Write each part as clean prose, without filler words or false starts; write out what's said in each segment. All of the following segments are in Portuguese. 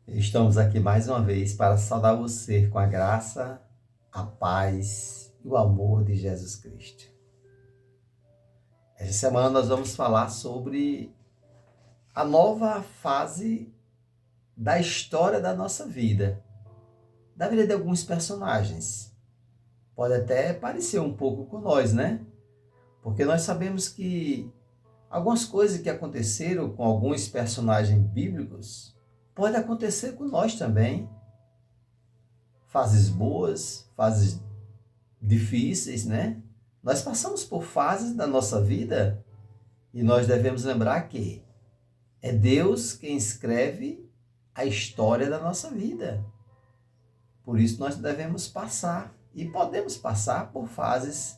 Estamos aqui mais uma vez para saudar você com a graça, a paz e o amor de Jesus Cristo. Esta semana nós vamos falar sobre a nova fase da história da nossa vida, da vida de alguns personagens. Pode até parecer um pouco com nós, né? Porque nós sabemos que algumas coisas que aconteceram com alguns personagens bíblicos pode acontecer com nós também. Fases boas, fases difíceis, né? Nós passamos por fases da nossa vida e nós devemos lembrar que é Deus quem escreve a história da nossa vida. Por isso nós devemos passar e podemos passar por fases.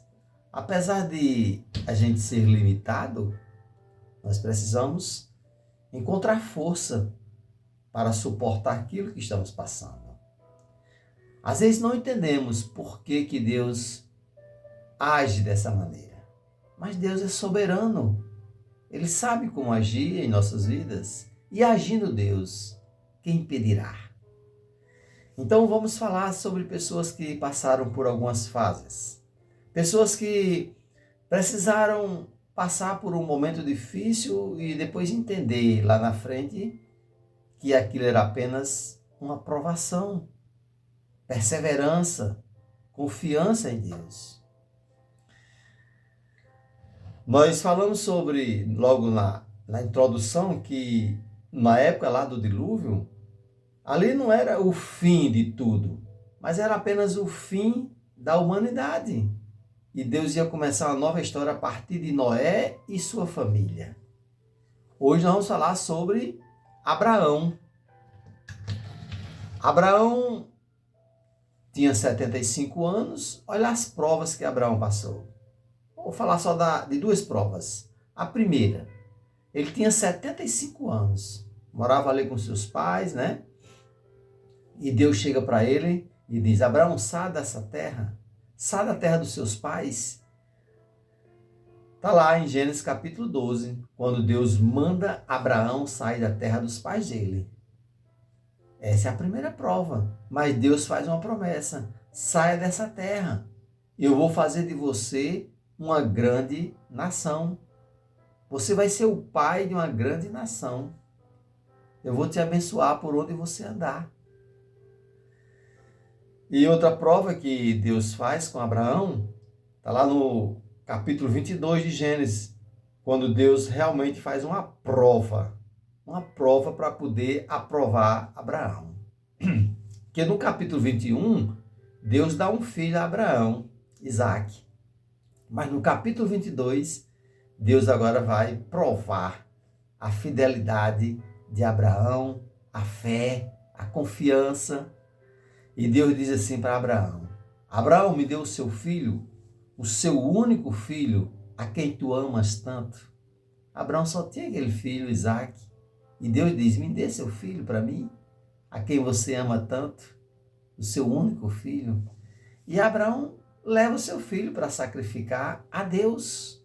Apesar de a gente ser limitado, nós precisamos encontrar força para suportar aquilo que estamos passando. Às vezes não entendemos por que Deus age dessa maneira. Mas Deus é soberano. Ele sabe como agir em nossas vidas. E agindo Deus, quem impedirá? Então vamos falar sobre pessoas que passaram por algumas fases. Pessoas que precisaram passar por um momento difícil e depois entender lá na frente que aquilo era apenas uma provação, perseverança, confiança em Deus. Nós falamos sobre, logo na introdução, que na época lá do dilúvio, ali não era o fim de tudo, mas era apenas o fim da humanidade. E Deus ia começar uma nova história a partir de Noé e sua família. Hoje nós vamos falar sobre Abraão. Abraão tinha 75 anos, olha as provas que Abraão passou. Vou falar só de duas provas. A primeira, ele tinha 75 anos, morava ali com seus pais, né? E Deus chega para ele e diz: Abraão, sai dessa terra, sai da terra dos seus pais. Está lá em Gênesis capítulo 12, quando Deus manda Abraão sair da terra dos pais dele. Essa é a primeira prova. Mas Deus faz uma promessa: saia dessa terra, eu vou fazer de você uma grande nação. Você vai ser o pai de uma grande nação. Eu vou te abençoar por onde você andar. E outra prova que Deus faz com Abraão, está lá no capítulo 22 de Gênesis, quando Deus realmente faz uma prova para poder aprovar Abraão. Porque no capítulo 21, Deus dá um filho a Abraão, Isaque. Mas no capítulo 22, Deus agora vai provar a fidelidade de Abraão, a fé, a confiança. E Deus diz assim para Abraão: Abraão, me deu o seu filho, o seu único filho, a quem tu amas tanto. Abraão só tinha aquele filho, Isaque. E Deus diz: me dê seu filho para mim, a quem você ama tanto, o seu único filho. E Abraão leva o seu filho para sacrificar a Deus.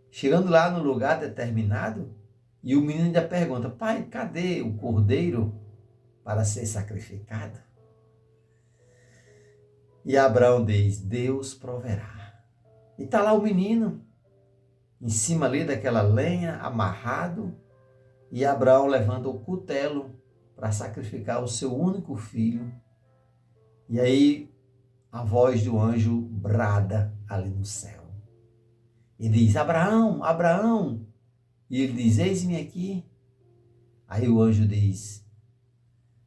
Chegando lá no lugar determinado, e o menino ainda pergunta: pai, cadê o cordeiro para ser sacrificado? E Abraão diz: Deus proverá. E está lá o menino, em cima ali daquela lenha, amarrado, e Abraão levanta o cutelo para sacrificar o seu único filho. E aí a voz do anjo brada ali no céu. E diz: Abraão, Abraão. E ele diz: eis-me aqui. Aí o anjo diz: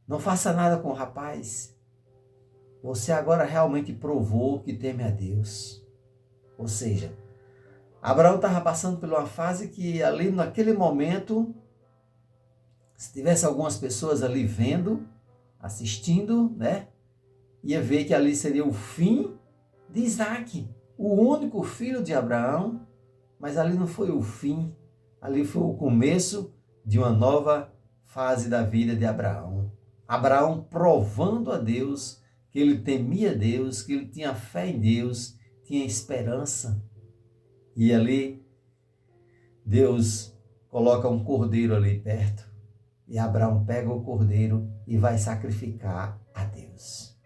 não faça nada com o rapaz. Você agora realmente provou que teme a Deus. Ou seja, Abraão estava passando por uma fase que ali naquele momento, se tivesse algumas pessoas ali vendo, assistindo, né? Ia ver que ali seria o fim de Isaque, o único filho de Abraão, mas ali não foi o fim, ali foi o começo de uma nova fase da vida de Abraão. Abraão provando a Deus que ele temia Deus, que ele tinha fé em Deus, tinha esperança. E ali Deus coloca um cordeiro ali perto E Abraão pega o cordeiro e vai sacrificar a Deus.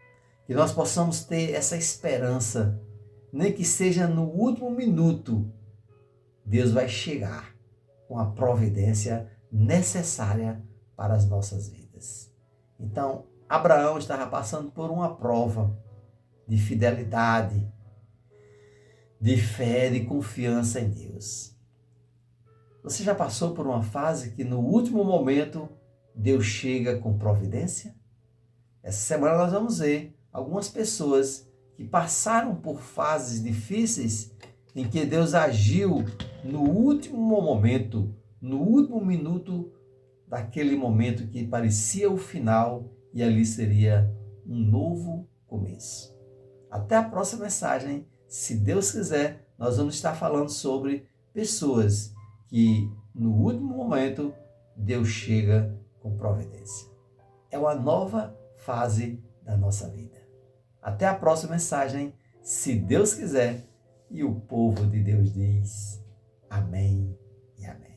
Que nós possamos ter essa esperança, nem que seja no último minuto, Deus vai chegar com a providência necessária para as nossas vidas. Então, Abraão estava passando por uma prova de fidelidade, de fé, de confiança em Deus. Você já passou por uma fase que no último momento Deus chega com providência? Essa semana nós vamos ver algumas pessoas que passaram por fases difíceis em que Deus agiu no último momento, no último minuto daquele momento que parecia o final e ali seria um novo começo. Até a próxima mensagem. Se Deus quiser, nós vamos estar falando sobre pessoas que no último momento Deus chega com providência. É uma nova fase da nossa vida. Até a próxima mensagem, se Deus quiser, e o povo de Deus diz amém e amém.